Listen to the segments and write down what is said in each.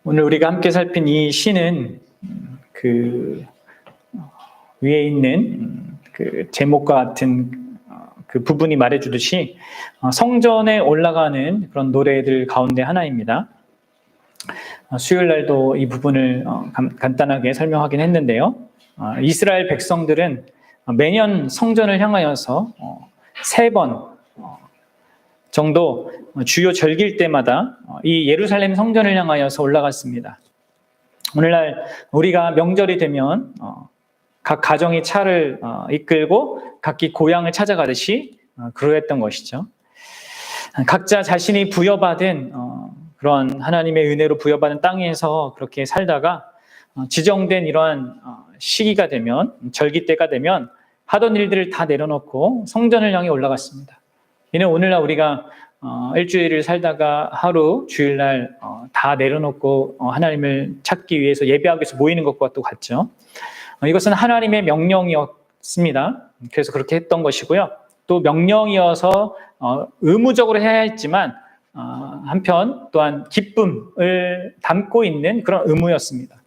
오늘 우리가 함께 살핀 이 시는 그 위에 있는 그 제목과 같은 그 부분이 말해주듯이 성전에 올라가는 그런 노래들 가운데 하나입니다. 수요일 날도 이 부분을 간단하게 설명하긴 했는데요. 이스라엘 백성들은 매년 성전을 향하여서 3번 정도 주요 절기일 때마다 이 예루살렘 성전을 향하여서 올라갔습니다. 오늘날 우리가 명절이 되면 각 가정이 차를 이끌고 각기 고향을 찾아가듯이 그러했던 것이죠. 각자 자신이 부여받은 그런 하나님의 은혜로 부여받은 땅에서 그렇게 살다가 지정된 이러한 시기가 되면, 절기 때가 되면 하던 일들을 다 내려놓고 성전을 향해 올라갔습니다. 이는 오늘날 우리가 일주일을 살다가 하루 주일날 다 내려놓고 하나님을 찾기 위해서 예배하기 위해서 모이는 것과 또 같죠. 이것은 하나님의 명령이었습니다. 그래서 그렇게 했던 것이고요. 또 명령이어서 의무적으로 해야 했지만 한편 또한 기쁨을 담고 있는 그런 의무였습니다.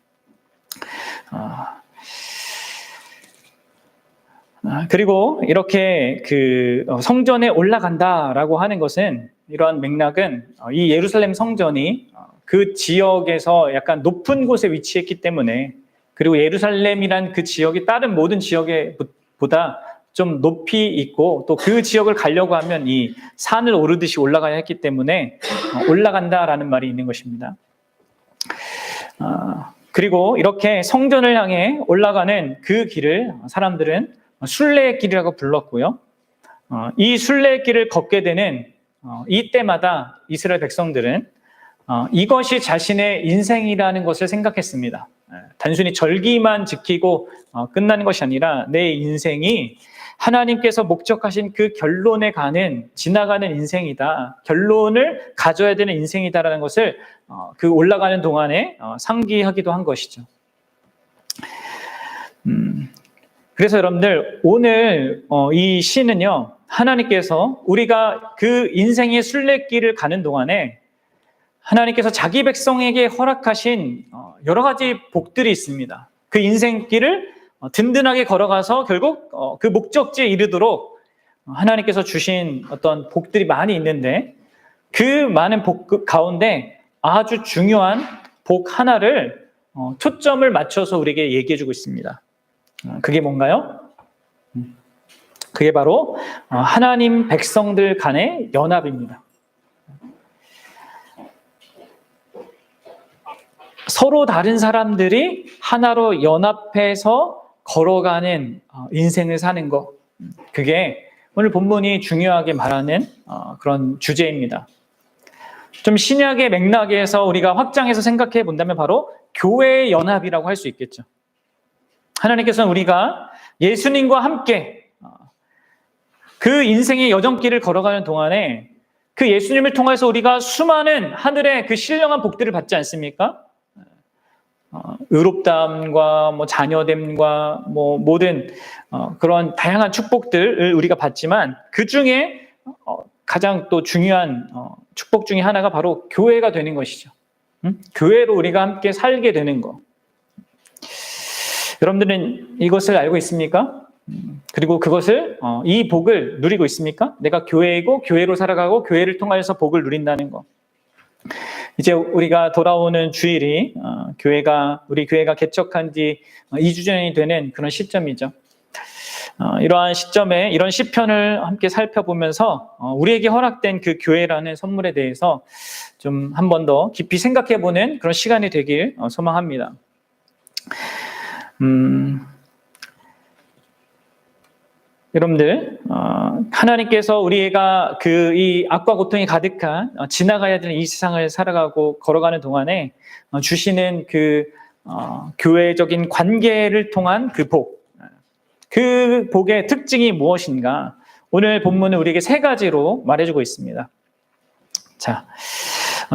그리고 이렇게 그 성전에 올라간다라고 하는 것은, 이러한 맥락은 이 예루살렘 성전이 그 지역에서 약간 높은 곳에 위치했기 때문에, 그리고 예루살렘이란 그 지역이 다른 모든 지역에 보다 좀 높이 있고 또 그 지역을 가려고 하면 이 산을 오르듯이 올라가야 했기 때문에 올라간다라는 말이 있는 것입니다. 그리고 이렇게 성전을 향해 올라가는 그 길을 사람들은 순례의 길이라고 불렀고요. 이 순례의 길을 걷게 되는 이때마다 이스라엘 백성들은 이것이 자신의 인생이라는 것을 생각했습니다. 단순히 절기만 지키고 끝나는 것이 아니라 내 인생이 하나님께서 목적하신 그 결론에 가는, 지나가는 인생이다. 결론을 가져야 되는 인생이다라는 것을 그 올라가는 동안에 상기하기도 한 것이죠. 그래서 여러분들, 오늘 이 시는요, 하나님께서 우리가 그 인생의 순례길을 가는 동안에 하나님께서 자기 백성에게 허락하신 여러 가지 복들이 있습니다. 그 인생길을 든든하게 걸어가서 결국 그 목적지에 이르도록 하나님께서 주신 어떤 복들이 많이 있는데, 그 많은 복 가운데 아주 중요한 복 하나를 초점을 맞춰서 우리에게 얘기해주고 있습니다. 그게 뭔가요? 그게 바로 하나님 백성들 간의 연합입니다. 서로 다른 사람들이 하나로 연합해서 걸어가는 인생을 사는 것, 그게 오늘 본문이 중요하게 말하는 그런 주제입니다. 좀 신약의 맥락에서 우리가 확장해서 생각해 본다면 바로 교회의 연합이라고 할 수 있겠죠. 하나님께서는 우리가 예수님과 함께 그 인생의 여정길을 걸어가는 동안에 그 예수님을 통해서 우리가 수많은 하늘의 그 신령한 복들을 받지 않습니까? 의롭다함과 자녀됨과 모든 그런 다양한 축복들을 우리가 받지만, 그 중에 가장 또 중요한 축복 중에 하나가 바로 교회가 되는 것이죠. 교회로 우리가 함께 살게 되는 것. 여러분들은 이것을 알고 있습니까? 그리고 그것을 이 복을 누리고 있습니까? 내가 교회이고 교회로 살아가고 교회를 통해서 복을 누린다는 것. 이제 우리가 돌아오는 주일이 우리 교회가 개척한 지 2주 전이 되는 그런 시점이죠. 이러한 시점에 이런 시편을 함께 살펴보면서 우리에게 허락된 그 교회라는 선물에 대해서 좀 한 번 더 깊이 생각해보는 그런 시간이 되길 소망합니다. 여러분들, 하나님께서 우리가 이 악과 고통이 가득한 지나가야 되는 이 세상을 살아가고 걸어가는 동안에 주시는 그 교회적인 관계를 통한 그 복, 그 복의 특징이 무엇인가? 오늘 본문은 우리에게 3가지로 말해주고 있습니다. 자,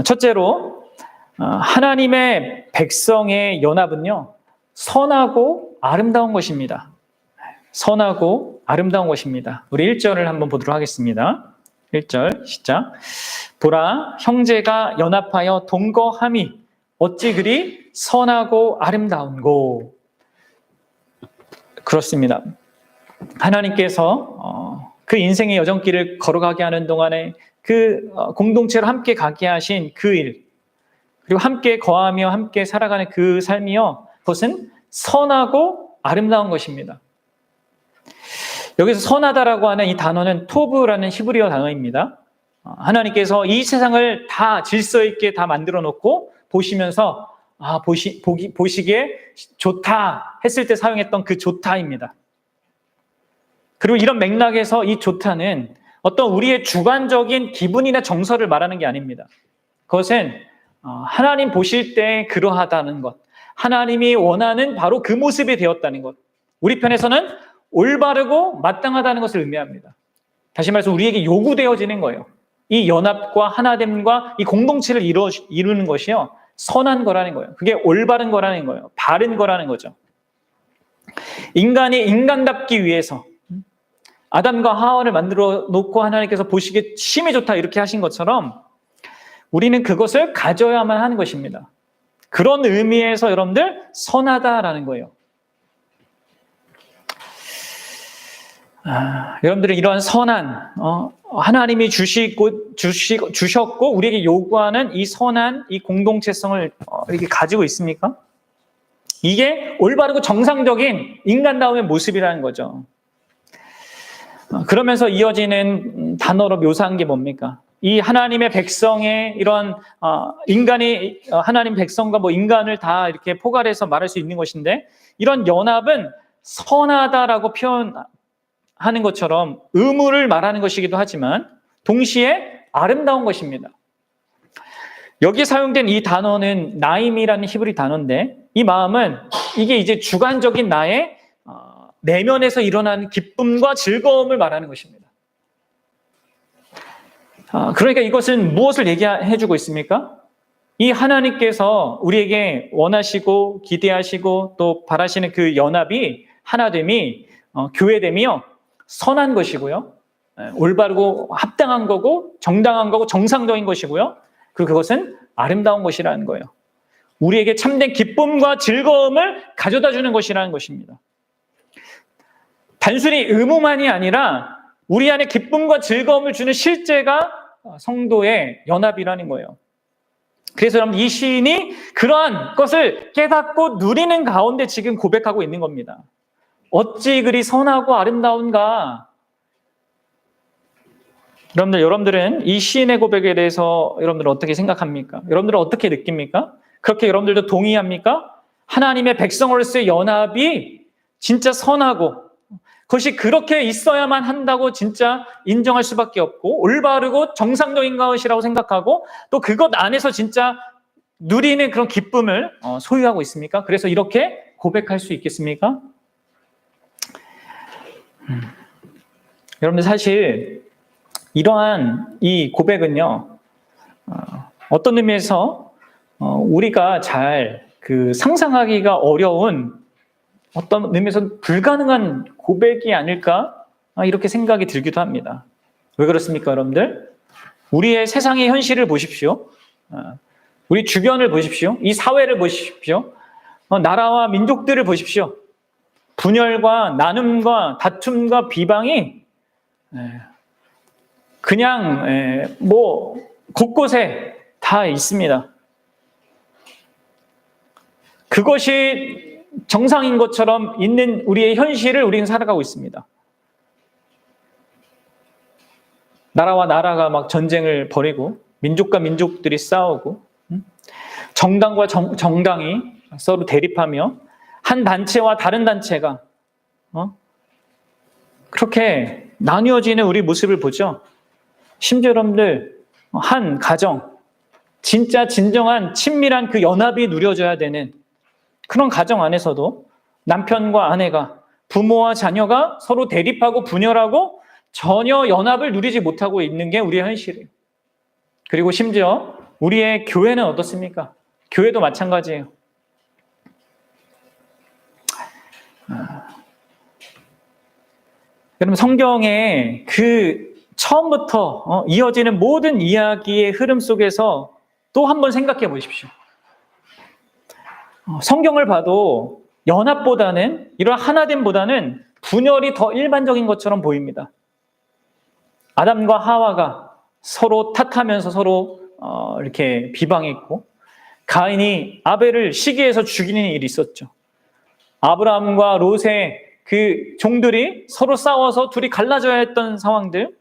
첫째로 하나님의 백성의 연합은요, 선하고 아름다운 것입니다. 선하고 아름다운 것입니다. 우리 1절을 한번 보도록 하겠습니다. 1절 시작. 보라, 형제가 연합하여 동거함이 어찌 그리 선하고 아름다운고. 그렇습니다. 하나님께서 그 인생의 여정길을 걸어가게 하는 동안에 그 공동체로 함께 가게 하신 그 일, 그리고 함께 거하며 함께 살아가는 그 삶이요, 그것은 선하고 아름다운 것입니다. 여기서 선하다라고 하는 이 단어는 토브라는 히브리어 단어입니다. 하나님께서 이 세상을 다 질서 있게 다 만들어 놓고 보시면서 보시기에 좋다 했을 때 사용했던 그 좋다입니다. 그리고 이런 맥락에서 이 좋다는 어떤 우리의 주관적인 기분이나 정서를 말하는 게 아닙니다. 그것은 하나님 보실 때 그러하다는 것, 하나님이 원하는 바로 그 모습이 되었다는 것, 우리 편에서는 올바르고 마땅하다는 것을 의미합니다. 다시 말해서 우리에게 요구되어지는 거예요. 이 연합과 하나됨과 이 공동체를 이루는 것이요, 선한 거라는 거예요. 그게 올바른 거라는 거예요. 바른 거라는 거죠. 인간이 인간답기 위해서 아담과 하와를 만들어 놓고 하나님께서 보시기에 심히 좋다 이렇게 하신 것처럼 우리는 그것을 가져야만 하는 것입니다. 그런 의미에서 여러분들 선하다라는 거예요. 여러분들은 이러한 선한 하나님이 주셨고 우리에게 요구하는 이 선한 이 공동체성을 이렇게 가지고 있습니까? 이게 올바르고 정상적인 인간다움의 모습이라는 거죠. 그러면서 이어지는 단어로 묘사한 게 뭡니까? 이 하나님의 백성의 이런 인간이 하나님 백성과 인간을 다 이렇게 포괄해서 말할 수 있는 것인데, 이런 연합은 선하다라고 표현하는 것처럼 의무를 말하는 것이기도 하지만 동시에 아름다운 것입니다. 여기 사용된 이 단어는 나임이라는 히브리 단어인데, 이 마음은 이게 이제 주관적인 나의 내면에서 일어나는 기쁨과 즐거움을 말하는 것입니다. 그러니까 이것은 무엇을 얘기해주고 있습니까? 이 하나님께서 우리에게 원하시고 기대하시고 또 바라시는 그 연합이, 하나됨이, 교회됨이요, 선한 것이고요, 올바르고 합당한 거고 정당한 거고 정상적인 것이고요, 그리고 그것은 아름다운 것이라는 거예요. 우리에게 참된 기쁨과 즐거움을 가져다 주는 것이라는 것입니다. 단순히 의무만이 아니라 우리 안에 기쁨과 즐거움을 주는 실제가 성도의 연합이라는 거예요. 그래서 여러분, 이 시인이 그러한 것을 깨닫고 누리는 가운데 지금 고백하고 있는 겁니다. 어찌 그리 선하고 아름다운가. 여러분들은 이 시인의 고백에 대해서 여러분들은 어떻게 생각합니까? 여러분들은 어떻게 느낍니까? 그렇게 여러분들도 동의합니까? 하나님의 백성으로서의 연합이 진짜 선하고 그것이 그렇게 있어야만 한다고 진짜 인정할 수밖에 없고 올바르고 정상적인 것이라고 생각하고 또 그것 안에서 진짜 누리는 그런 기쁨을 소유하고 있습니까? 그래서 이렇게 고백할 수 있겠습니까? 여러분들, 사실 이러한 이 고백은요, 어떤 의미에서 우리가 잘 상상하기가 어려운, 어떤 의미에서 불가능한 고백이 아닐까, 이렇게 생각이 들기도 합니다. 왜 그렇습니까, 여러분들? 우리의 세상의 현실을 보십시오. 우리 주변을 보십시오. 이 사회를 보십시오. 나라와 민족들을 보십시오. 분열과 나눔과 다툼과 비방이 그냥 곳곳에 다 있습니다. 그것이 정상인 것처럼 있는 우리의 현실을 우리는 살아가고 있습니다. 나라와 나라가 막 전쟁을 벌이고 민족과 민족들이 싸우고 정당과 정당이 서로 대립하며 한 단체와 다른 단체가 그렇게 나뉘어지는 우리 모습을 보죠. 심지어 여러분들, 한 가정, 진짜 진정한 친밀한 그 연합이 누려져야 되는 그런 가정 안에서도 남편과 아내가, 부모와 자녀가 서로 대립하고 분열하고 전혀 연합을 누리지 못하고 있는 게 우리의 현실이에요. 그리고 심지어 우리의 교회는 어떻습니까? 교회도 마찬가지예요. 여러분, 성경에 그 처음부터 이어지는 모든 이야기의 흐름 속에서 또 한 번 생각해 보십시오. 성경을 봐도 연합보다는, 이런 하나됨보다는 분열이 더 일반적인 것처럼 보입니다. 아담과 하와가 서로 탓하면서 서로 이렇게 비방했고, 가인이 아벨을 시기해서 죽이는 일이 있었죠. 아브라함과 롯의 그 종들이 서로 싸워서 둘이 갈라져야 했던 상황들,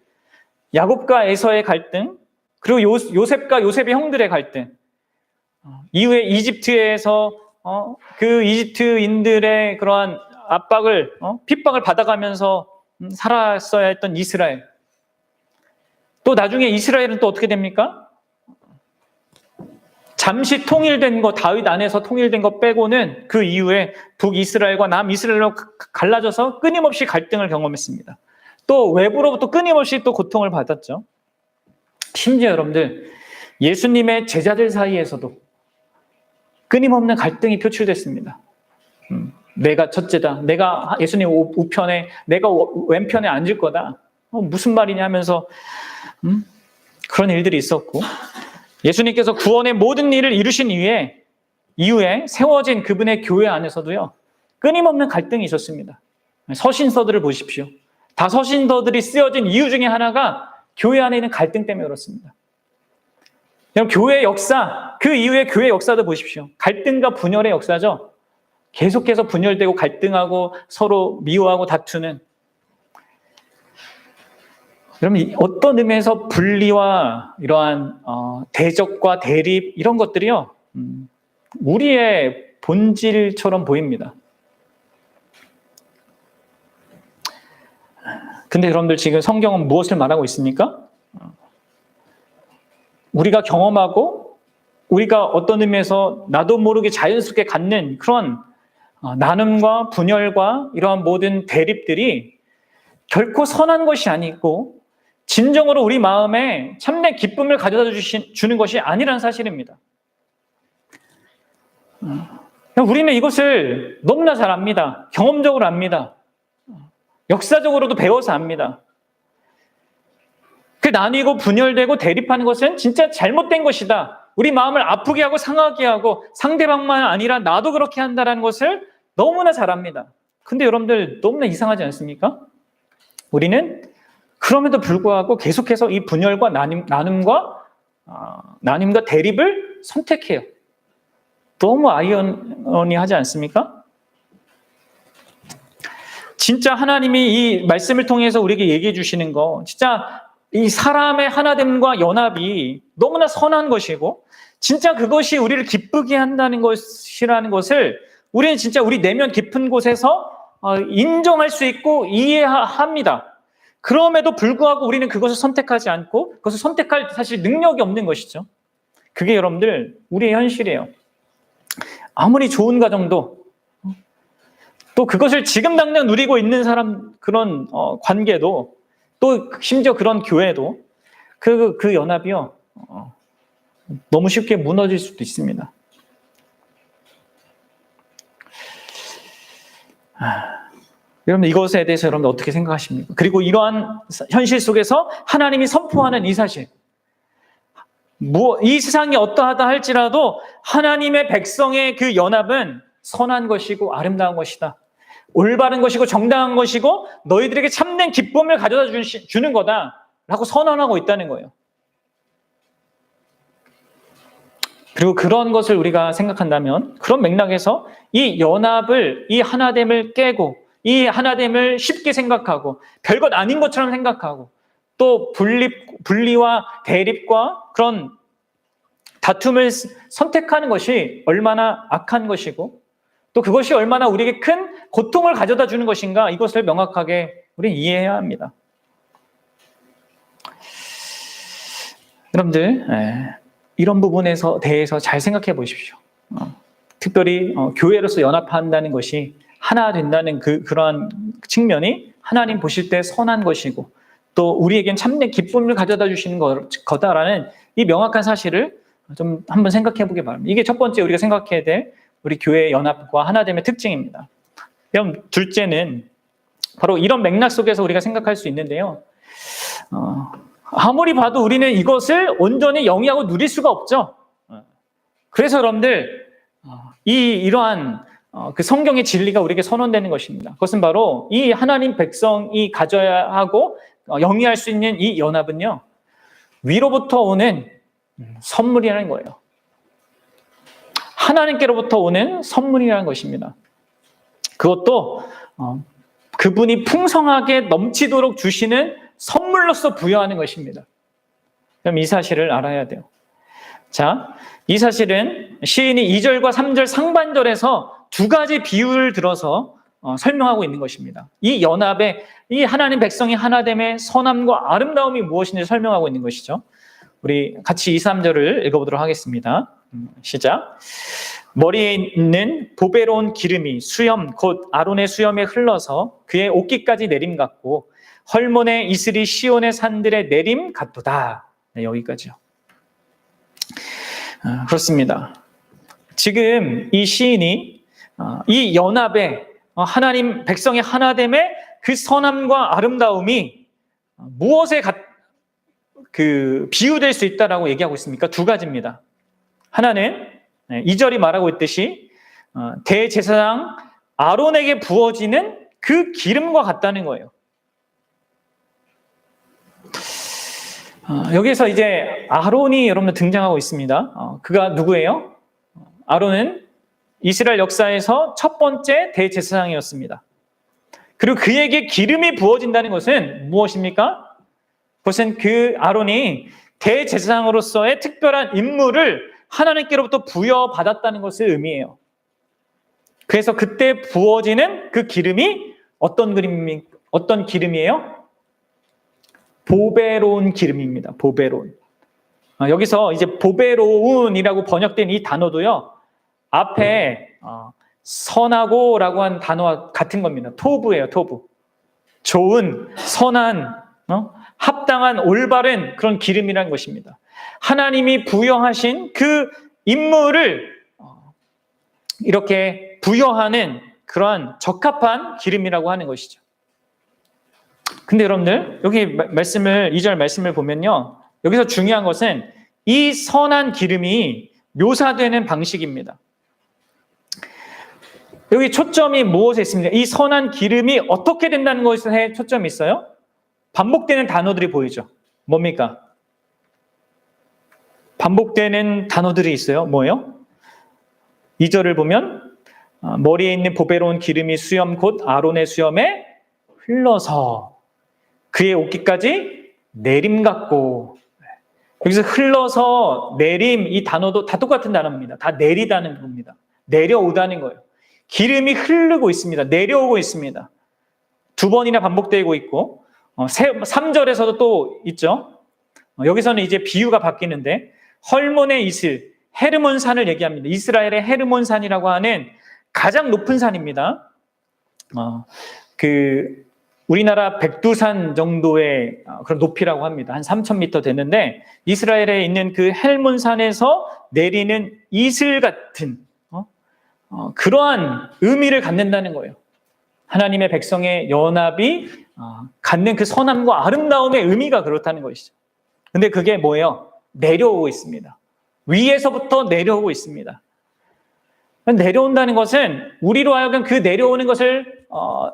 야곱과 에서의 갈등, 그리고 요셉과 요셉의 형들의 갈등, 이후에 이집트에서 그 이집트인들의 그러한 압박을, 핍박을 받아가면서 살았어야 했던 이스라엘. 또 나중에 이스라엘은 또 어떻게 됩니까? 잠시 통일된 거, 다윗 안에서 통일된 거 빼고는 그 이후에 북이스라엘과 남이스라엘로 갈라져서 끊임없이 갈등을 경험했습니다. 또 외부로부터 끊임없이 또 고통을 받았죠. 심지어 여러분들, 예수님의 제자들 사이에서도 끊임없는 갈등이 표출됐습니다. 내가 첫째다. 내가 예수님 우편에, 내가 왼편에 앉을 거다. 무슨 말이냐 하면서 그런 일들이 있었고, 예수님께서 구원의 모든 일을 이루신 이후에 세워진 그분의 교회 안에서도요, 끊임없는 갈등이 있었습니다. 서신서들을 보십시오. 다 서신서들이 쓰여진 이유 중에 하나가 교회 안에 있는 갈등 때문에 그렇습니다. 여러분, 교회의 역사, 그 이후의 교회의 역사도 보십시오. 갈등과 분열의 역사죠. 계속해서 분열되고 갈등하고 서로 미워하고 다투는. 여러분, 어떤 의미에서 분리와 이러한 대적과 대립 이런 것들이요, 우리의 본질처럼 보입니다. 근데 여러분들, 지금 성경은 무엇을 말하고 있습니까? 우리가 경험하고 우리가 어떤 의미에서 나도 모르게 자연스럽게 갖는 그런 나눔과 분열과 이러한 모든 대립들이 결코 선한 것이 아니고 진정으로 우리 마음에 참된 기쁨을 가져다 주는 것이 아니라는 사실입니다. 우리는 이것을 너무나 잘 압니다. 경험적으로 압니다. 역사적으로도 배워서 압니다. 그 나뉘고 분열되고 대립하는 것은 진짜 잘못된 것이다. 우리 마음을 아프게 하고 상하게 하고 상대방만 아니라 나도 그렇게 한다는 것을 너무나 잘 압니다. 근데 여러분들, 너무나 이상하지 않습니까? 우리는 그럼에도 불구하고 계속해서 이 분열과 나눔과 대립을 선택해요. 너무 아이러니하지 않습니까? 진짜 하나님이 이 말씀을 통해서 우리에게 얘기해 주시는 거, 진짜 이 사람의 하나됨과 연합이 너무나 선한 것이고, 진짜 그것이 우리를 기쁘게 한다는 것이라는 것을 우리는 진짜 우리 내면 깊은 곳에서 인정할 수 있고 이해합니다. 그럼에도 불구하고 우리는 그것을 선택하지 않고 그것을 선택할 사실 능력이 없는 것이죠. 그게 여러분들, 우리의 현실이에요. 아무리 좋은 가정도, 또 그것을 지금 당장 누리고 있는 사람, 그런 관계도, 또 심지어 그런 교회도 그 연합이요, 너무 쉽게 무너질 수도 있습니다. 여러분, 이것에 대해서 여러분 어떻게 생각하십니까? 그리고 이러한 현실 속에서 하나님이 선포하는 이 사실, 이 세상이 어떠하다 할지라도 하나님의 백성의 그 연합은 선한 것이고 아름다운 것이다. 올바른 것이고 정당한 것이고 너희들에게 참된 기쁨을 가져다 주는 거다라고 선언하고 있다는 거예요. 그리고 그런 것을 우리가 생각한다면, 그런 맥락에서 이 연합을, 이 하나됨을 깨고 이 하나됨을 쉽게 생각하고 별것 아닌 것처럼 생각하고, 또 분리와 대립과 그런 다툼을 선택하는 것이 얼마나 악한 것이고, 또 그것이 얼마나 우리에게 큰 고통을 가져다 주는 것인가, 이것을 명확하게 우리는 이해해야 합니다. 여러분들, 이런 부분에 대해서 잘 생각해 보십시오. 특별히 교회로서 연합한다는 것이 하나 된다는 그러한 측면이 하나님 보실 때 선한 것이고, 또 우리에겐 참된 기쁨을 가져다 주시는 거다라는 이 명확한 사실을 좀 한번 생각해 보기 바랍니다. 이게 첫 번째 우리가 생각해야 될 우리 교회의 연합과 하나됨의 특징입니다. 그럼 둘째는 바로 이런 맥락 속에서 우리가 생각할 수 있는데요. 아무리 봐도 우리는 이것을 온전히 영위하고 누릴 수가 없죠. 그래서 여러분들, 이러한 그 성경의 진리가 우리에게 선언되는 것입니다. 그것은 바로 이 하나님 백성이 가져야 하고 영위할 수 있는 이 연합은요, 위로부터 오는 선물이라는 거예요. 하나님께로부터 오는 선물이라는 것입니다. 그것도 그분이 풍성하게 넘치도록 주시는 선물로서 부여하는 것입니다. 그럼 이 사실을 알아야 돼요. 자, 이 사실은 시인이 2절과 3절 상반절에서 두 가지 비유를 들어서 설명하고 있는 것입니다. 이 연합의, 이 하나님 백성이 하나됨의 선함과 아름다움이 무엇인지 설명하고 있는 것이죠. 우리 같이 2, 3절을 읽어보도록 하겠습니다. 시작. 머리에 있는 보배로운 기름이 수염 곧 아론의 수염에 흘러서 그의 옷깃까지 내림 같고 헐몬의 이슬이 시온의 산들에 내림 같도다. 네, 여기까지요. 그렇습니다. 지금 이 시인이 이 연합의 하나님 백성의 하나됨의 그 선함과 아름다움이 무엇에 비유될 수 있다라고 얘기하고 있습니까? 두 가지입니다. 하나는 2절이 말하고 있듯이 대제사장 아론에게 부어지는 그 기름과 같다는 거예요. 여기서 이제 아론이 여러분 등장하고 있습니다. 그가 누구예요? 아론은 이스라엘 역사에서 첫 번째 대제사장이었습니다. 그리고 그에게 기름이 부어진다는 것은 무엇입니까? 그것은 그 아론이 대제사장으로서의 특별한 임무를 하나님께로부터 부여받았다는 것을 의미해요. 그래서 그때 부어지는 그 기름이 어떤 기름이에요? 보배로운 기름입니다. 보배로운. 여기서 이제 보배로운이라고 번역된 이 단어도요, 앞에 선하고라고 한 단어와 같은 겁니다. 토부예요, 토부. 좋은, 선한, 합당한, 올바른 그런 기름이라는 것입니다. 하나님이 부여하신 그 임무를 이렇게 부여하는 그러한 적합한 기름이라고 하는 것이죠. 근데 여러분들, 여기 2절 말씀을 보면요, 여기서 중요한 것은 이 선한 기름이 묘사되는 방식입니다. 여기 초점이 무엇에 있습니까? 이 선한 기름이 어떻게 된다는 것에 초점이 있어요? 반복되는 단어들이 보이죠. 뭡니까? 반복되는 단어들이 있어요. 뭐예요? 2절을 보면 머리에 있는 보배로운 기름이 수염 곧 아론의 수염에 흘러서 그의 옷깃까지 내림 같고, 여기서 흘러서 내림 이 단어도 다 똑같은 단어입니다. 다 내리다는 겁니다. 내려오다는 거예요. 기름이 흐르고 있습니다. 내려오고 있습니다. 두 번이나 반복되고 있고 3절에서도 또 있죠. 여기서는 이제 비유가 바뀌는데 헐몬의 이슬, 헤르몬 산을 얘기합니다. 이스라엘의 헤르몬 산이라고 하는 가장 높은 산입니다. 우리나라 백두산 정도의 그런 높이라고 합니다. 한 3,000m 되는데 이스라엘에 있는 그 헬몬 산에서 내리는 이슬 같은 그러한 의미를 갖는다는 거예요. 하나님의 백성의 연합이 갖는 그 선함과 아름다움의 의미가 그렇다는 것이죠. 근데 그게 뭐예요? 내려오고 있습니다. 위에서부터 내려오고 있습니다. 내려온다는 것은 우리로 하여금 그 내려오는 것을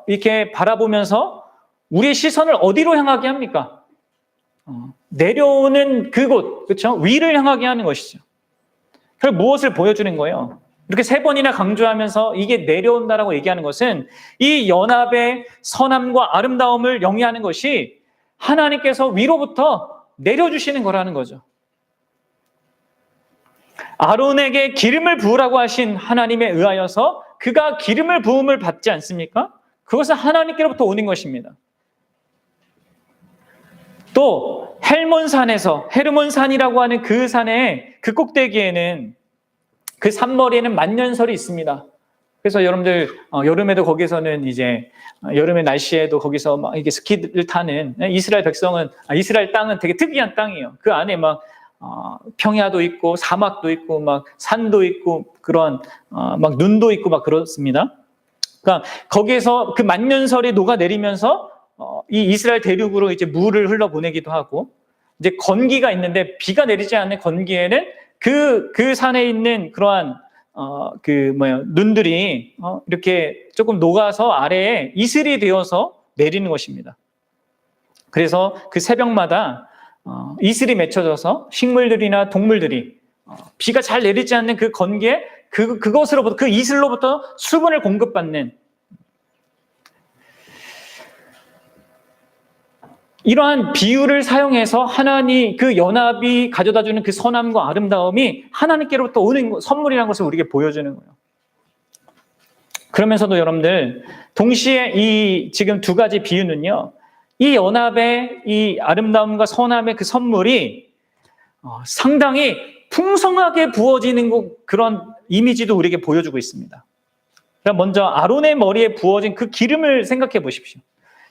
이렇게 바라보면서 우리의 시선을 어디로 향하게 합니까? 내려오는 그곳, 그렇죠? 위를 향하게 하는 것이죠. 그럼 무엇을 보여주는 거예요? 이렇게 3번이나 강조하면서 이게 내려온다라고 얘기하는 것은 이 연합의 선함과 아름다움을 영위하는 것이 하나님께서 위로부터 내려주시는 거라는 거죠. 아론에게 기름을 부으라고 하신 하나님에 의하여서 그가 기름을 부음을 받지 않습니까? 그것은 하나님께로부터 오는 것입니다. 또 헬몬산에서 헤르몬산이라고 하는 그 산의 그 꼭대기에는 그 산머리에는 만년설이 있습니다. 그래서 여러분들 여름에도 거기서는 이제 여름의 날씨에도 거기서 막 이게 스키를 타는 이스라엘 땅은 되게 특이한 땅이에요. 그 안에 막 평야도 있고 사막도 있고 막 산도 있고 그런 막 눈도 있고 막 그렇습니다. 그러니까 거기에서 그 만년설이 녹아내리면서 이 이스라엘 대륙으로 이제 물을 흘러보내기도 하고 이제 건기가 있는데 비가 내리지 않는 건기에는 그 산에 있는 그러한 눈들이 이렇게 조금 녹아서 아래에 이슬이 되어서 내리는 것입니다. 그래서 그 새벽마다 이슬이 맺혀져서 식물들이나 동물들이 비가 잘 내리지 않는 그 건기에 그것으로부터, 그 이슬로부터 수분을 공급받는 이러한 비유를 사용해서 하나님 그 연합이 가져다주는 그 선함과 아름다움이 하나님께로부터 오는 선물이라는 것을 우리에게 보여주는 거예요. 그러면서도 여러분들 동시에 이 지금 두 가지 비유는요, 이 연합의 이 아름다움과 선함의 그 선물이 상당히 풍성하게 부어지는 그런 이미지도 우리에게 보여주고 있습니다. 먼저 아론의 머리에 부어진 그 기름을 생각해 보십시오.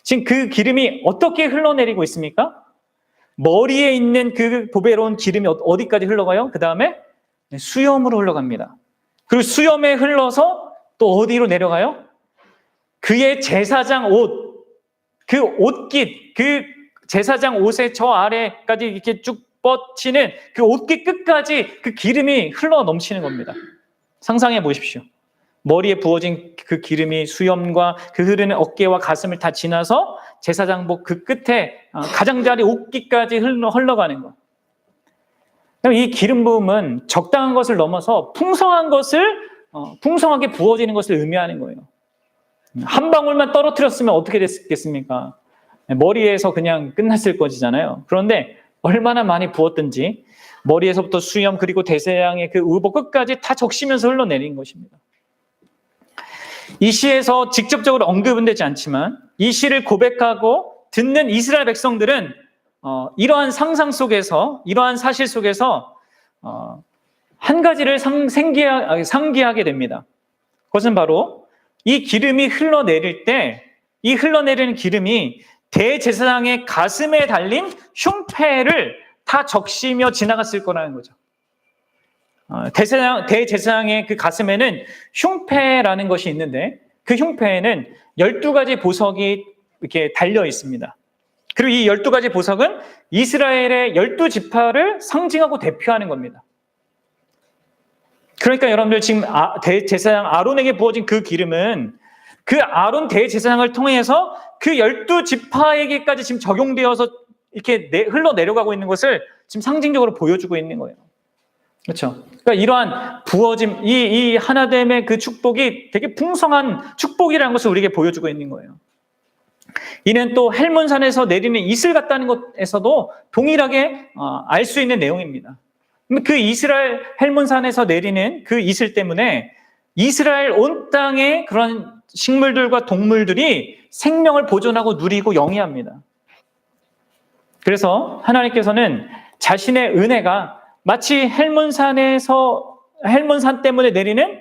지금 그 기름이 어떻게 흘러내리고 있습니까? 머리에 있는 그 보배로운 기름이 어디까지 흘러가요? 그 다음에 수염으로 흘러갑니다. 그리고 수염에 흘러서 또 어디로 내려가요? 그의 제사장 옷, 그 옷깃, 그 제사장 옷의 저 아래까지 이렇게 쭉 뻗치는 그 옷깃 끝까지 그 기름이 흘러 넘치는 겁니다. 상상해 보십시오. 머리에 부어진 그 기름이 수염과 그 흐르는 어깨와 가슴을 다 지나서 제사장복 그 끝에 가장자리 옷깃까지 흘러가는 것. 이 기름 부음은 적당한 것을 넘어서 풍성한 것을 풍성하게 부어지는 것을 의미하는 거예요. 한 방울만 떨어뜨렸으면 어떻게 됐겠습니까? 머리에서 그냥 끝났을 것이잖아요. 그런데 얼마나 많이 부었든지 머리에서부터 수염 그리고 대세양의 그 의복 끝까지 다 적시면서 흘러내린 것입니다. 이 시에서 직접적으로 언급은 되지 않지만 이 시를 고백하고 듣는 이스라엘 백성들은 이러한 상상 속에서, 이러한 사실 속에서 한 가지를 상기하게 됩니다. 그것은 바로 이 기름이 흘러내릴 때, 이 흘러내리는 기름이 대제사장의 가슴에 달린 흉패를 다 적시며 지나갔을 거라는 거죠. 대제사장의 그 가슴에는 흉패라는 것이 있는데 그 흉패에는 12가지 보석이 이렇게 달려 있습니다. 그리고 이 12가지 보석은 이스라엘의 12지파를 상징하고 대표하는 겁니다. 그러니까 여러분들 지금 대제사장 아론에게 부어진 그 기름은 그 아론 대제사장을 통해서 그 12지파에게까지 지금 적용되어서 이렇게 흘러내려가고 있는 것을 지금 상징적으로 보여주고 있는 거예요. 그렇죠. 그러니까 이러한 부어짐, 이 하나됨의 그 축복이 되게 풍성한 축복이라는 것을 우리에게 보여주고 있는 거예요. 이는 또 헬몬산에서 내리는 이슬 같다는 것에서도 동일하게 알 수 있는 내용입니다. 그 이스라엘 헬몬산에서 내리는 그 이슬 때문에 이스라엘 온 땅의 그런 식물들과 동물들이 생명을 보존하고 누리고 영위합니다. 그래서 하나님께서는 자신의 은혜가 마치 헬몬산 때문에 내리는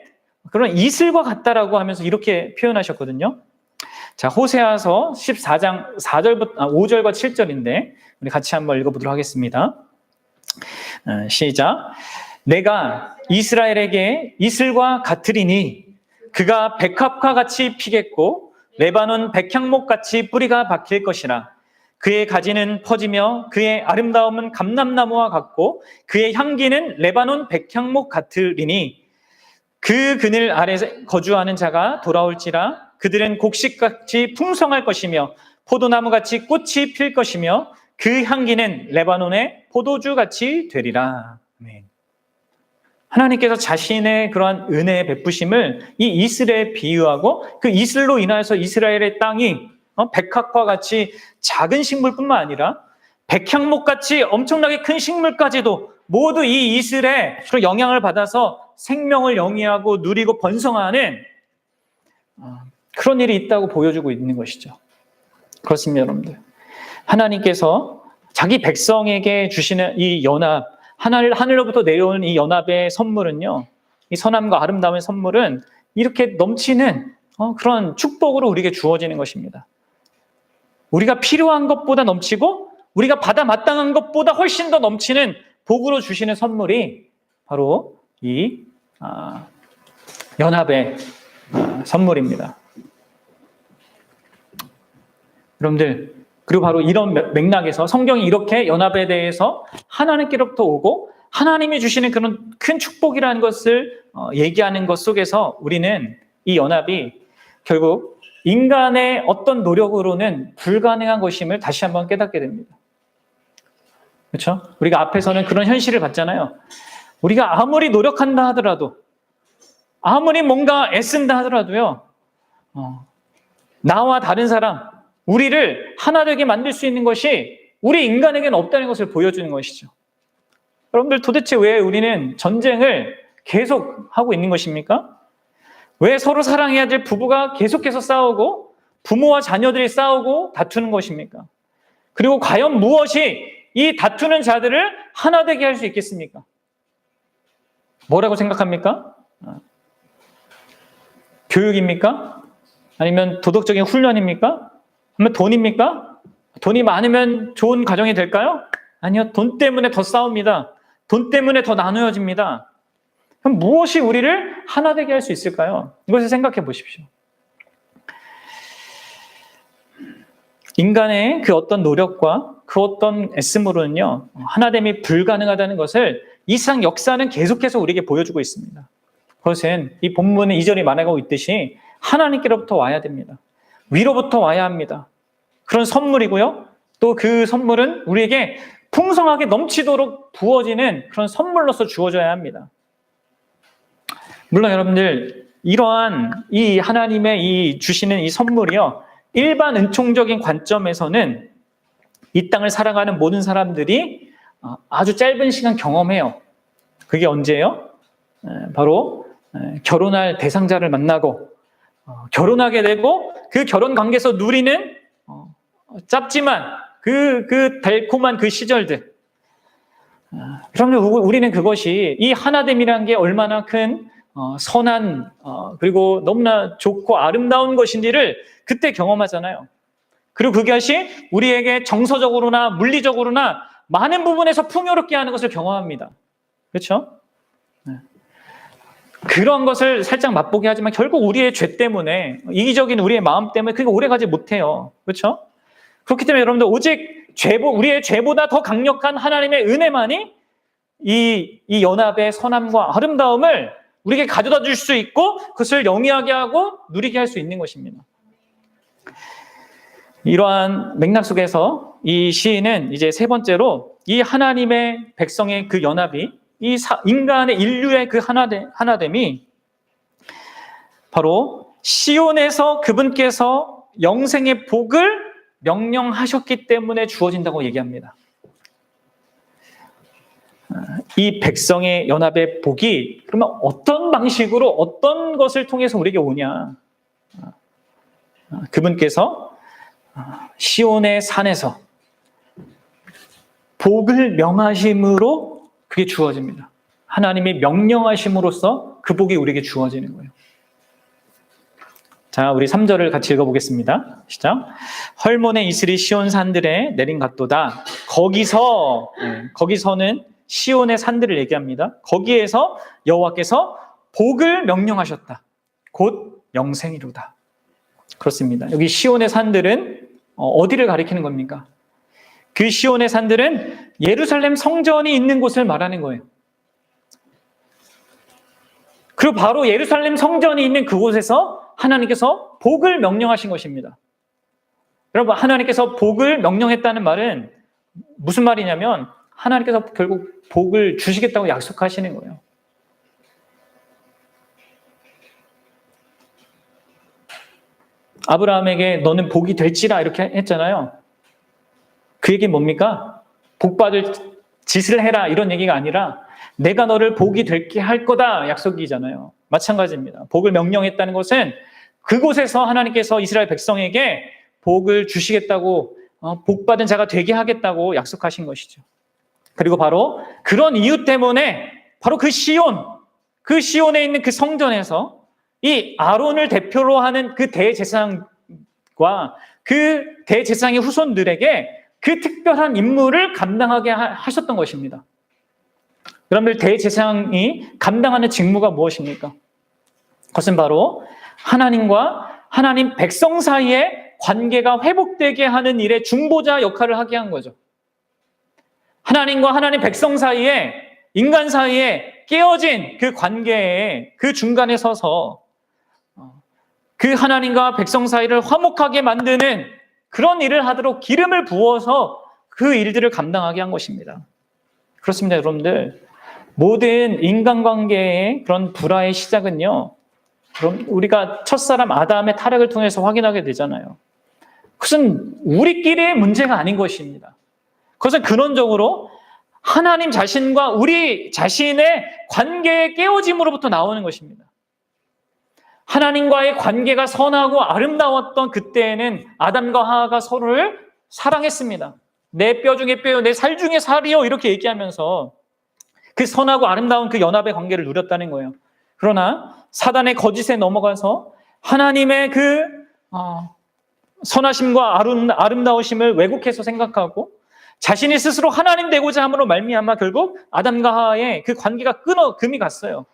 그런 이슬과 같다라고 하면서 이렇게 표현하셨거든요. 자, 호세아서 14장 5절과 7절인데 우리 같이 한번 읽어보도록 하겠습니다. 시작. 내가 이스라엘에게 이슬과 같으리니 그가 백합과 같이 피겠고 레바논 백향목 같이 뿌리가 박힐 것이라. 그의 가지는 퍼지며 그의 아름다움은 감람나무와 같고 그의 향기는 레바논 백향목 같으리니 그 그늘 아래 거주하는 자가 돌아올지라. 그들은 곡식같이 풍성할 것이며 포도나무같이 꽃이 필 것이며 그 향기는 레바논의 포도주같이 되리라. 아멘. 하나님께서 자신의 그러한 은혜의 베푸심을 이 이슬에 비유하고 그 이슬로 인하여서 이스라엘의 땅이 백합과 같이 작은 식물뿐만 아니라 백향목같이 엄청나게 큰 식물까지도 모두 이 이슬의 그런 영향을 받아서 생명을 영위하고 누리고 번성하는 그런 일이 있다고 보여주고 있는 것이죠. 그렇습니다, 여러분들. 하나님께서 자기 백성에게 주시는 이 연합, 하늘로부터 내려오는 이 연합의 선물은요, 이 선함과 아름다움의 선물은 이렇게 넘치는 그런 축복으로 우리에게 주어지는 것입니다. 우리가 필요한 것보다 넘치고 우리가 받아 마땅한 것보다 훨씬 더 넘치는 복으로 주시는 선물이 바로 이 연합의 선물입니다. 여러분들, 그리고 바로 이런 맥락에서 성경이 이렇게 연합에 대해서 하나님께로부터 오고 하나님이 주시는 그런 큰 축복이라는 것을 얘기하는 것 속에서 우리는 이 연합이 결국 인간의 어떤 노력으로는 불가능한 것임을 다시 한번 깨닫게 됩니다. 그렇죠? 우리가 앞에서는 그런 현실을 봤잖아요. 우리가 아무리 노력한다 하더라도, 아무리 뭔가 애쓴다 하더라도요, 나와 다른 사람, 우리를 하나 되게 만들 수 있는 것이 우리 인간에게는 없다는 것을 보여주는 것이죠. 여러분들, 도대체 왜 우리는 전쟁을 계속 하고 있는 것입니까? 왜 서로 사랑해야 될 부부가 계속해서 싸우고 부모와 자녀들이 싸우고 다투는 것입니까? 그리고 과연 무엇이 이 다투는 자들을 하나 되게 할 수 있겠습니까? 뭐라고 생각합니까? 교육입니까? 아니면 도덕적인 훈련입니까? 아니면 돈입니까? 돈이 많으면 좋은 가정이 될까요? 아니요. 돈 때문에 더 싸웁니다. 돈 때문에 더 나누어집니다. 그럼 무엇이 우리를 하나 되게 할 수 있을까요? 이것을 생각해 보십시오. 인간의 그 어떤 노력과 그 어떤 애씀으로는요, 하나됨이 불가능하다는 것을 이 세상 역사는 계속해서 우리에게 보여주고 있습니다. 그것은 이 본문의 2절이 말하고 있듯이 하나님께로부터 와야 됩니다. 위로부터 와야 합니다. 그런 선물이고요. 또 그 선물은 우리에게 풍성하게 넘치도록 부어지는 그런 선물로서 주어져야 합니다. 물론 여러분들, 이러한 이 하나님의 이 주시는 이 선물이요, 일반 은총적인 관점에서는 이 땅을 살아가는 모든 사람들이 아주 짧은 시간 경험해요. 그게 언제예요? 바로 결혼할 대상자를 만나고 결혼하게 되고 그 결혼 관계에서 누리는 짧지만 그 달콤한 그 시절들. 그러면 우리는 그것이 이 하나됨이라는 게 얼마나 큰 선한 그리고 너무나 좋고 아름다운 것인지를 그때 경험하잖아요. 그리고 그것이 우리에게 정서적으로나 물리적으로나 많은 부분에서 풍요롭게 하는 것을 경험합니다. 그렇죠? 그런 것을 살짝 맛보게 하지만 결국 우리의 죄 때문에, 이기적인 우리의 마음 때문에 그게 오래가지 못해요. 그렇죠? 그렇기 때문에 여러분들, 오직 우리의 죄보다 더 강력한 하나님의 은혜만이 이 연합의 선함과 아름다움을 우리에게 가져다 줄 수 있고 그것을 영위하게 하고 누리게 할 수 있는 것입니다. 이러한 맥락 속에서 이 시인은 이제 세 번째로 이 하나님의 백성의 그 연합이, 이 인간의 인류의 그 하나됨이 바로 시온에서 그분께서 영생의 복을 명령하셨기 때문에 주어진다고 얘기합니다. 이 백성의 연합의 복이 그러면 어떤 방식으로, 어떤 것을 통해서 우리에게 오냐? 그분께서 시온의 산에서 복을 명하심으로 그게 주어집니다. 하나님이 명령하심으로써 그 복이 우리에게 주어지는 거예요. 자, 우리 3절을 같이 읽어보겠습니다. 시작. 헐몬의 이슬이 시온 산들에 내린 같도다. 거기서는 시온의 산들을 얘기합니다. 거기에서 여호와께서 복을 명령하셨다. 곧 영생이로다. 그렇습니다. 여기 시온의 산들은 어디를 가리키는 겁니까? 그 시온의 산들은 예루살렘 성전이 있는 곳을 말하는 거예요. 그리고 바로 예루살렘 성전이 있는 그곳에서 하나님께서 복을 명령하신 것입니다. 여러분, 하나님께서 복을 명령했다는 말은 무슨 말이냐면 하나님께서 결국 복을 주시겠다고 약속하시는 거예요. 아브라함에게 너는 복이 될지라 이렇게 했잖아요. 그 얘기는 뭡니까? 복받을 짓을 해라 이런 얘기가 아니라 내가 너를 복이 되게 할 거다 약속이잖아요. 마찬가지입니다. 복을 명령했다는 것은 그곳에서 하나님께서 이스라엘 백성에게 복을 주시겠다고, 복받은 자가 되게 하겠다고 약속하신 것이죠. 그리고 바로 그런 이유 때문에 바로 그 시온에 있는 그 성전에서 이 아론을 대표로 하는 그 대제사장과 그 대제사장의 후손들에게 그 특별한 임무를 감당하게 하셨던 것입니다. 여러분들, 대제사장이 감당하는 직무가 무엇입니까? 그것은 바로 하나님과 하나님 백성 사이의 관계가 회복되게 하는 일의 중보자 역할을 하게 한 거죠. 하나님과 하나님 백성 사이에, 인간 사이에 깨어진 그 관계에 그 중간에 서서 그 하나님과 백성 사이를 화목하게 만드는 그런 일을 하도록 기름을 부어서 그 일들을 감당하게 한 것입니다. 그렇습니다, 여러분들. 모든 인간관계의 그런 불화의 시작은요, 그럼 우리가 첫사람 아담의 타락을 통해서 확인하게 되잖아요. 그것은 우리끼리의 문제가 아닌 것입니다. 그것은 근원적으로 하나님 자신과 우리 자신의 관계의 깨어짐으로부터 나오는 것입니다. 하나님과의 관계가 선하고 아름다웠던 그때에는 아담과 하와가 서로를 사랑했습니다. 내 뼈 중에 뼈요, 내 살 중에 살이요, 이렇게 얘기하면서 그 선하고 아름다운 그 연합의 관계를 누렸다는 거예요. 그러나 사단의 거짓에 넘어가서 하나님의 그 선하심과 아름다우심을 왜곡해서 생각하고 자신이 스스로 하나님 되고자 함으로 말미암아 결국 아담과 하와의 그 관계가 금이 갔어요.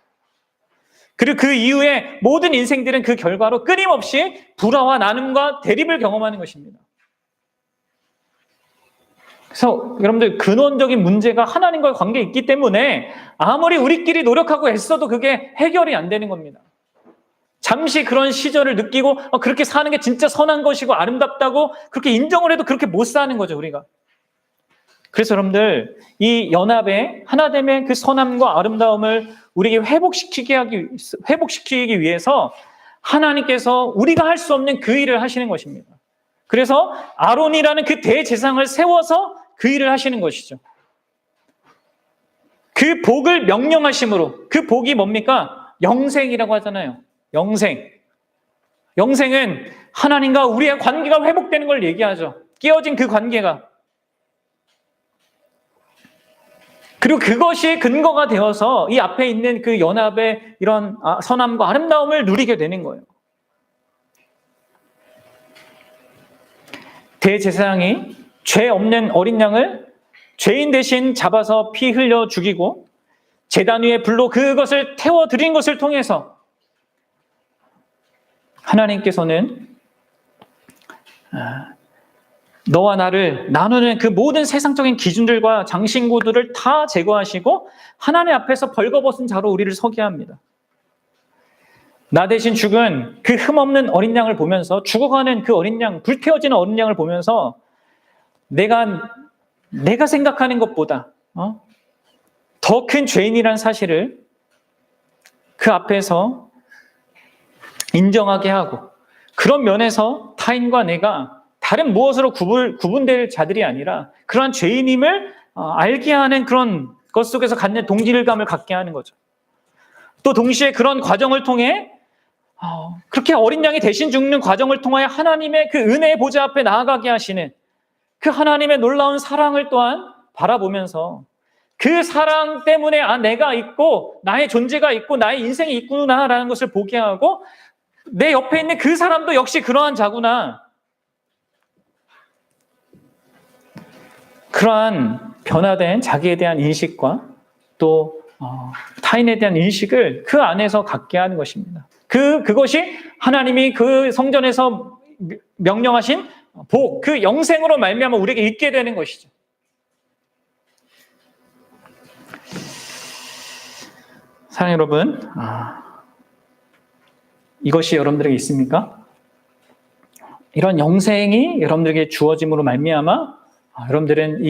그리고 그 이후에 모든 인생들은 그 결과로 끊임없이 불화와 나눔과 대립을 경험하는 것입니다. 그래서 여러분들, 근원적인 문제가 하나님과의 관계에 있기 때문에 아무리 우리끼리 노력하고 애써도 그게 해결이 안 되는 겁니다. 잠시 그런 시절을 느끼고 그렇게 사는 게 진짜 선한 것이고 아름답다고 그렇게 인정을 해도 그렇게 못 사는 거죠, 우리가. 그래서 여러분들, 이 연합의 하나됨의 그 선함과 아름다움을 우리에게 회복시키기 위해서 하나님께서 우리가 할 수 없는 그 일을 하시는 것입니다. 그래서 아론이라는 그 대제사장을 세워서 그 일을 하시는 것이죠. 그 복을 명령하심으로, 그 복이 뭡니까? 영생이라고 하잖아요. 영생. 영생은 하나님과 우리의 관계가 회복되는 걸 얘기하죠. 깨어진 그 관계가. 그리고 그것이 근거가 되어서 이 앞에 있는 그 연합의 이런 선함과 아름다움을 누리게 되는 거예요. 대제사장이 죄 없는 어린 양을 죄인 대신 잡아서 피 흘려 죽이고 제단 위에 불로 그것을 태워 드린 것을 통해서 하나님께서는 너와 나를 나누는 그 모든 세상적인 기준들과 장신구들을 다 제거하시고 하나님 앞에서 벌거벗은 자로 우리를 서게 합니다. 나 대신 죽은 그 흠없는 어린 양을 보면서, 죽어가는 그 어린 양, 불태워지는 어린 양을 보면서 내가 생각하는 것보다 더 큰 죄인이라는 사실을 그 앞에서 인정하게 하고, 그런 면에서 타인과 내가 다른 무엇으로 구분될 자들이 아니라 그러한 죄인임을 알게 하는 그런 것 속에서 갖는 동질감을 갖게 하는 거죠. 또 동시에 그런 과정을 통해 그렇게 어린 양이 대신 죽는 과정을 통하여 하나님의 그 은혜의 보좌 앞에 나아가게 하시는 그 하나님의 놀라운 사랑을 또한 바라보면서 그 사랑 때문에 내가 있고 나의 존재가 있고 나의 인생이 있구나라는 것을 보게 하고, 내 옆에 있는 그 사람도 역시 그러한 자구나, 그러한 변화된 자기에 대한 인식과 또 타인에 대한 인식을 그 안에서 갖게 하는 것입니다. 그것이 하나님이 그 성전에서 명령하신 복, 그 영생으로 말미암아 우리에게 있게 되는 것이죠. 사랑하는 여러분, 이것이 여러분들에게 있습니까? 이런 영생이 여러분들에게 주어짐으로 말미암아 여러분들은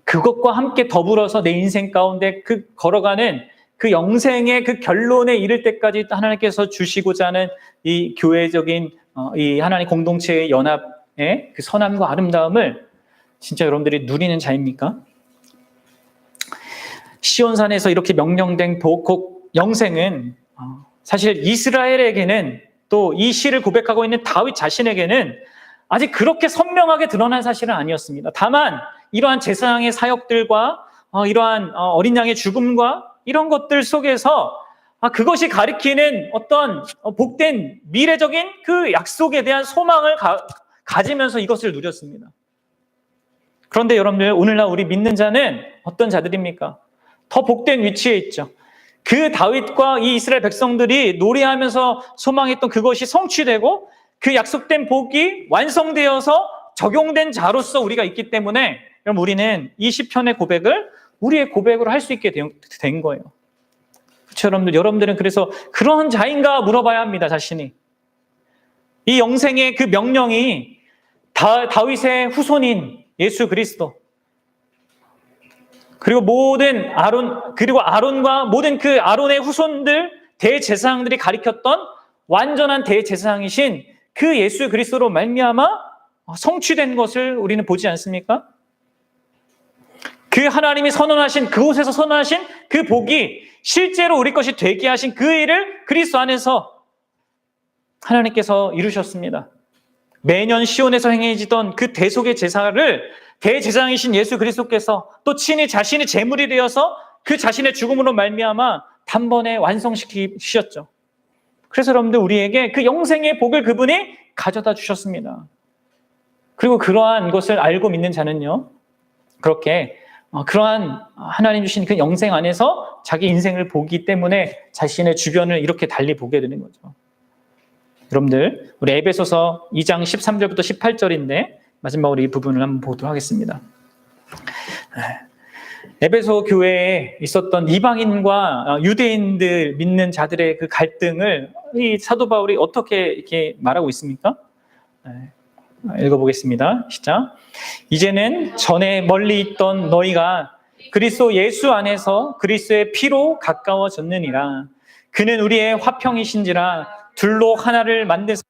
그것과 함께 더불어서 내 인생 가운데 걸어가는 그 영생의 그 결론에 이를 때까지 하나님께서 주시고자 하는 이 교회적인 이 하나님 공동체의 연합의 그 선함과 아름다움을 진짜 여러분들이 누리는 자입니까? 시온산에서 이렇게 명령된 복, 영생은 사실 이스라엘에게는, 또 이 시를 고백하고 있는 다윗 자신에게는 아직 그렇게 선명하게 드러난 사실은 아니었습니다. 다만 이러한 제사장의 사역들과 이러한 어린 양의 죽음과 이런 것들 속에서 그것이 가리키는 어떤 복된 미래적인 그 약속에 대한 소망을 가지면서 이것을 누렸습니다. 그런데 여러분들, 오늘날 우리 믿는 자는 어떤 자들입니까? 더 복된 위치에 있죠. 그 다윗과 이 이스라엘 백성들이 노래하면서 소망했던 그것이 성취되고 그 약속된 복이 완성되어서 적용된 자로서 우리가 있기 때문에 여러분, 우리는 이 시편의 고백을 우리의 고백으로 할 수 있게 된 거예요. 그렇죠, 여러분들? 여러분들은 그래서 그런 자인가 물어봐야 합니다, 자신이. 이 영생의 그 명령이 다윗의 후손인 예수 그리스도, 그리고 모든 아론과 모든 그 아론의 후손들, 대제사장들이 가리켰던 완전한 대제사장이신 그 예수 그리스도로 말미암아 성취된 것을 우리는 보지 않습니까? 그 하나님이 선언하신, 그곳에서 선언하신 그 복이 실제로 우리 것이 되게 하신 그 일을 그리스도 안에서 하나님께서 이루셨습니다. 매년 시온에서 행해지던 그 대속의 제사를 대제사장이신 예수 그리스도께서 또 친히 자신의 제물이 되어서 그 자신의 죽음으로 말미암아 단번에 완성시키셨죠. 그래서 여러분들, 우리에게 그 영생의 복을 그분이 가져다 주셨습니다. 그리고 그러한 것을 알고 믿는 자는요, 그렇게 그러한 하나님 주신 그 영생 안에서 자기 인생을 보기 때문에 자신의 주변을 이렇게 달리 보게 되는 거죠. 여러분들, 우리 에베소서 2장 13절부터 18절인데 마지막으로 이 부분을 한번 보도록 하겠습니다. 에베소 교회에 있었던 이방인과 유대인들 믿는 자들의 그 갈등을 이 사도 바울이 어떻게 이렇게 말하고 있습니까? 읽어보겠습니다. 시작. 이제는 전에 멀리 있던 너희가 그리스도 예수 안에서 그리스도의 피로 가까워졌느니라. 그는 우리의 화평이신지라 둘로 하나를 만드사